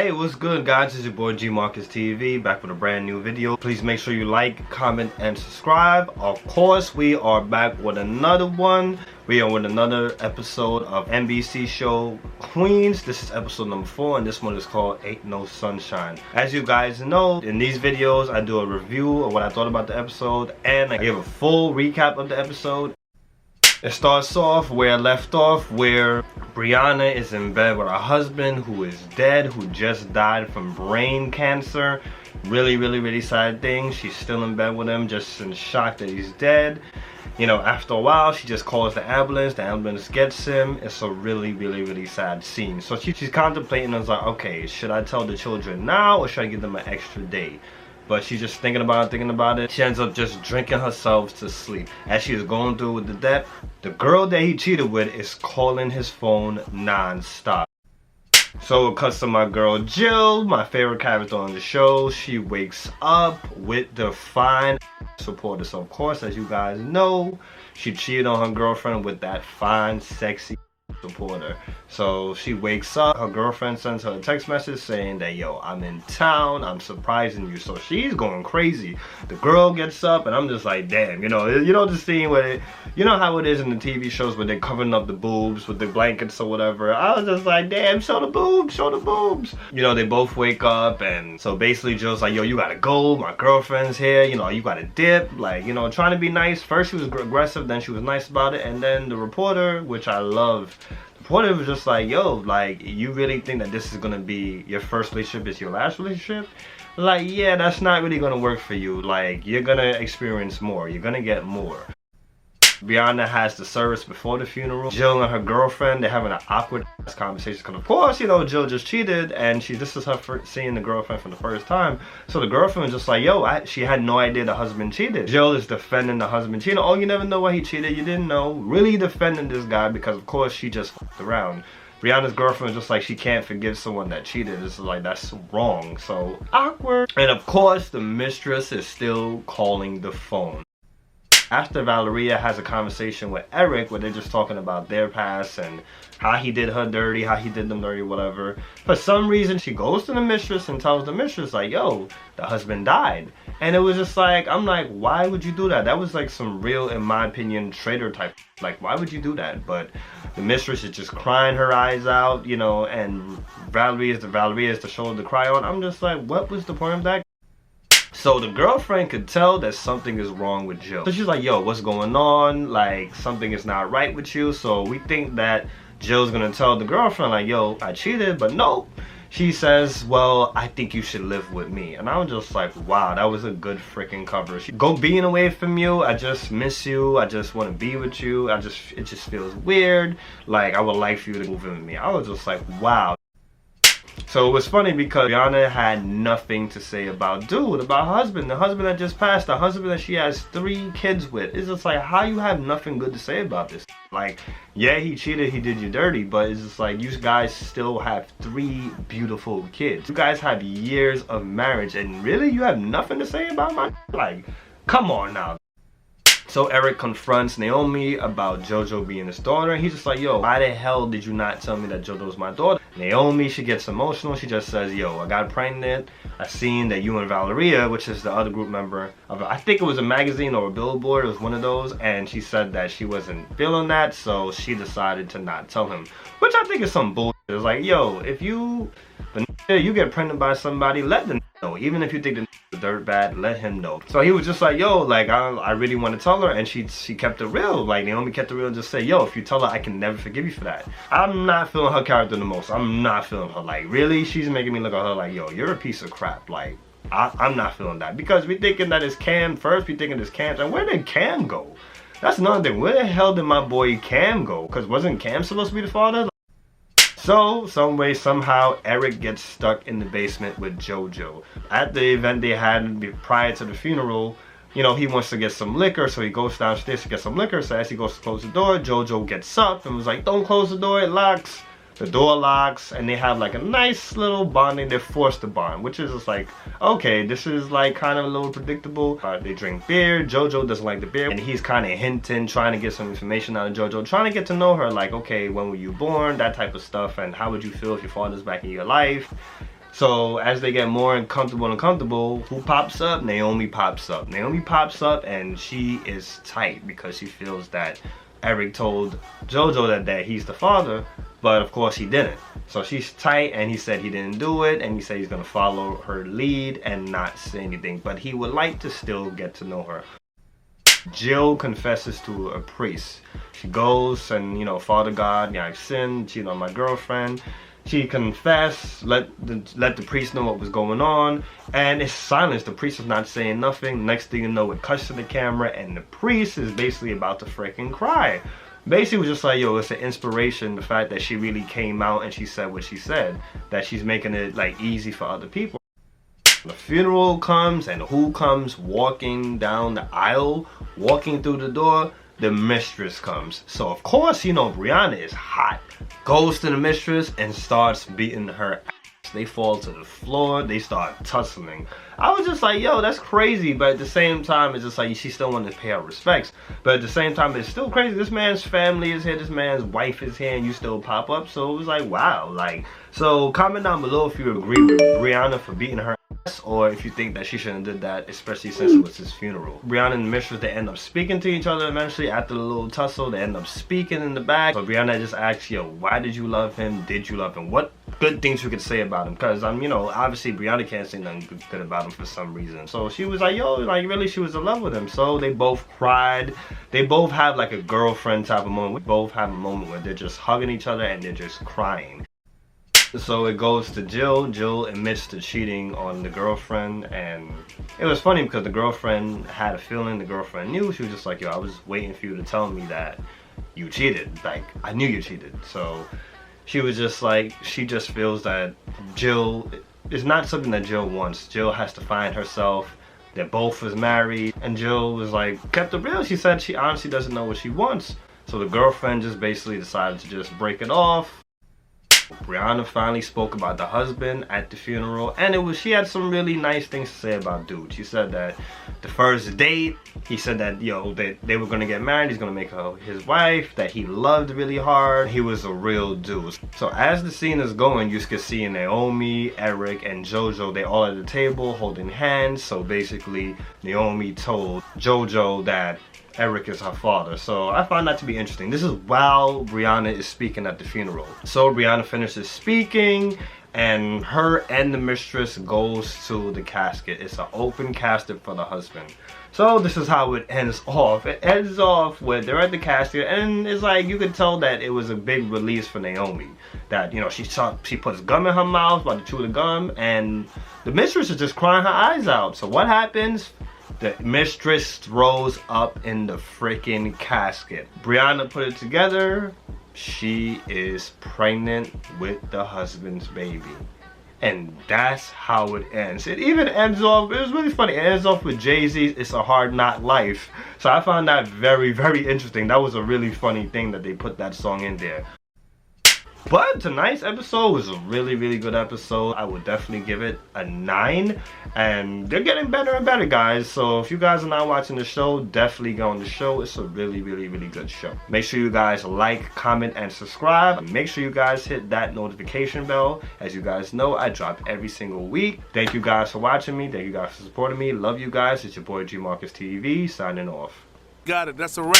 Hey, what's good guys? It's your boy G Marcus TV back with a brand new video. Please make sure you like, comment, and subscribe. Of course, we are back with another one. We are with another episode of NBC show Queens. This is episode number 4 and this one is called Ain't No Sunshine. As you guys know, in these videos I do a review of what I thought about the episode and I give a full recap of the episode. It starts off where I left off, where Brianna is in bed with her husband who is dead, who just died from brain cancer. Really sad thing. She's still in bed with him, just in shock that he's dead. You know, after a while, she just calls the ambulance gets him. It's a really sad scene. So she's contemplating and is like, okay, should I tell the children now or should I give them an extra day? But she's just thinking about it. She ends up just drinking herself to sleep. As she is going through with the debt, the girl that he cheated with is calling his phone non-stop. So it cuts to my girl Jill, my favorite character on the show. She wakes up with the fine supporter. So of course, as you guys know, she cheated on her girlfriend with that fine, sexy supporter. So she wakes up, her girlfriend sends her a text message saying that, yo, I'm in town, I'm surprising you. So she's going crazy. The girl gets up and I'm just like, damn, you know the scene where you know how it is in the TV shows where they're covering up the boobs with the blankets or whatever. I was just like, damn, show the boobs. You know, they both wake up and so basically Jill's like, yo, you gotta go, my girlfriend's here, you know, you gotta dip, like, you know, trying to be nice. First she was aggressive, then she was nice about it, and then the reporter, which I love, the reporter was just like, yo, like, you really think that this is gonna be your first relationship, is your last relationship? Like, yeah, that's not really gonna work for you. Like, you're gonna experience more, you're gonna get more. Brianna has the service before the funeral. Jill and her girlfriend, they're having an awkward conversation because of course, you know, Jill just cheated and this is her first seeing the girlfriend for the first time. So the girlfriend was just like, yo, she had no idea the husband cheated. Jill is defending the husband cheating. Oh, you never know why he cheated, you didn't know. Really defending this guy because of course she just fucked around. Brianna's girlfriend was just like, she can't forgive someone that cheated. It's like, that's wrong. So awkward. And of course, the mistress is still calling the phone. After Valeria has a conversation with Eric where they're just talking about their past and how he did her dirty, how he did them dirty, whatever. For some reason, she goes to the mistress and tells the mistress like, yo, the husband died. And it was just like, I'm like, why would you do that? That was like some real, in my opinion, traitor type. Like, why would you do that? But the mistress is just crying her eyes out, you know, and Valeria is the shoulder to cry on. I'm just like, what was the point of that? So the girlfriend could tell that something is wrong with Jill. So she's like, yo, what's going on? Like, something is not right with you. So we think that Jill's gonna tell the girlfriend like, yo, I cheated, but no. She says, well, I think you should live with me. And I was just like, wow, that was a good freaking cover. She go being away from you, I just miss you, I just want to be with you, it just feels weird. Like, I would like for you to move in with me. I was just like, wow. So it was funny because Brianna had nothing to say about about her husband. The husband that just passed, the husband that she has 3 kids with. It's just like, how you have nothing good to say about this? Like, yeah, he cheated, he did you dirty, but it's just like, you guys still have 3 beautiful kids. You guys have years of marriage and really you have nothing to say about my, like, come on now. So Eric confronts Naomi about JoJo being his daughter, and he's just like, yo, why the hell did you not tell me that JoJo was my daughter? Naomi, she gets emotional. She just says, yo, I got pregnant. I seen that you and Valeria, which is the other group member of, I think it was a magazine or a billboard, it was one of those, and she said that she wasn't feeling that, so she decided to not tell him, which I think is some bullshit. It's like, yo, if you get pregnant by somebody, let them know. Even if you think the dirt bad, let him know. So he was just like, yo, like, I really want to tell her, and she kept it real. Like, Naomi kept it real and just said, yo, if you tell her, I can never forgive you for that. I'm not feeling her character the most. I'm not feeling her. Like, really, she's making me look at her like, yo, you're a piece of crap. Like, I'm not feeling that. Because we thinking that it's Cam first, we thinking it's Cam, and where did Cam go? That's another thing. Where the hell did my boy Cam go? Because wasn't Cam supposed to be the father? So, some way, somehow, Eric gets stuck in the basement with JoJo. At the event they had prior to the funeral, you know, he wants to get some liquor, so he goes downstairs to get some liquor. So as he goes to close the door, JoJo gets up and was like, don't close the door, it locks. The door locks, and they have like a nice little bonding. They're forced to bond, which is just like, okay, this is like kind of a little predictable. They drink beer. JoJo doesn't like the beer, and he's kind of hinting, trying to get some information out of JoJo, trying to get to know her, like, okay, when were you born, that type of stuff, and how would you feel if your father's back in your life. So as they get more uncomfortable, who pops up? Naomi pops up. Naomi pops up and she is tight because she feels that Eric told JoJo that he's the father, but of course he didn't. So she's tight and he said he didn't do it, and he said he's gonna follow her lead and not say anything, but he would like to still get to know her. Jill confesses to a priest. She goes and, you know, Father God, yeah, I've sinned, cheated on my girlfriend. She confessed, let the priest know what was going on, and it's silence. The priest is not saying nothing. Next thing you know, it cuts to the camera, and the priest is basically about to freaking cry. Basically, it was just like, yo, it's an inspiration, the fact that she really came out and she said what she said, that she's making it like easy for other people. The funeral comes, and who comes walking down the aisle, walking through the door? The mistress comes. So of course, you know, Brianna is hot. Goes to the mistress and starts beating her ass. They fall to the floor. They start tussling. I was just like, yo, that's crazy. But at the same time, it's just like she still wanted to pay her respects. But at the same time, it's still crazy. This man's family is here. This man's wife is here, and you still pop up. So it was like, wow. Like, so comment down below if you agree with Brianna for beating her, or if you think that she shouldn't have did that, especially since it was his funeral. Brianna and the mistress, they end up speaking to each other eventually. After the little tussle, they end up speaking in the back. So Brianna just asks, yo, why did you love him? Did you love him? What good things you could say about him? Because you know, obviously Brianna can't say nothing good about him for some reason. So she was like, yo, like really, she was in love with him. So they both cried. They both have like a girlfriend type of moment. We both have a moment where they're just hugging each other and they're just crying. So it goes to Jill. Jill admits to cheating on the girlfriend, and it was funny because the girlfriend had a feeling. The girlfriend knew. She was just like, yo, I was waiting for you to tell me that you cheated. Like, I knew you cheated. So she was just like, she just feels that Jill is not something that Jill wants. Jill has to find herself. They're both was married, and Jill was like, kept it real. She said she honestly doesn't know what she wants. So the girlfriend just basically decided to just break it off. Brianna finally spoke about the husband at the funeral, and she had some really nice things to say about dude. She said that the first date, he said that, yo, they were gonna get married, he's gonna make her his wife, that he loved really hard, he was a real dude. So as the scene is going, you can see Naomi, Eric, and JoJo, they all at the table holding hands. So basically Naomi told JoJo that Eric is her father. So I find that to be interesting. This is while Brianna is speaking at the funeral. So Brianna finishes speaking, and her and the mistress goes to the casket. It's an open casket for the husband. So this is how it ends off. It ends off with they're at the casket, and it's like you could tell that it was a big release for Naomi. That, you know, she puts gum in her mouth, about to chew the gum, and the mistress is just crying her eyes out. So what happens? The mistress throws up in the freaking casket. Brianna put it together. She is pregnant with the husband's baby. And that's how it ends. It even ends off, it was really funny, it ends off with Jay-Z's It's a Hard Knock Life. So I found that very, very interesting. That was a really funny thing that they put that song in there. But tonight's episode was a really, really good episode. I would definitely give it a 9. And they're getting better and better, guys. So if you guys are not watching the show, definitely go on the show. It's a really, really, really good show. Make sure you guys like, comment, and subscribe. Make sure you guys hit that notification bell. As you guys know, I drop every single week. Thank you guys for watching me. Thank you guys for supporting me. Love you guys. It's your boy G Marcus TV signing off. Got it. That's a wrap.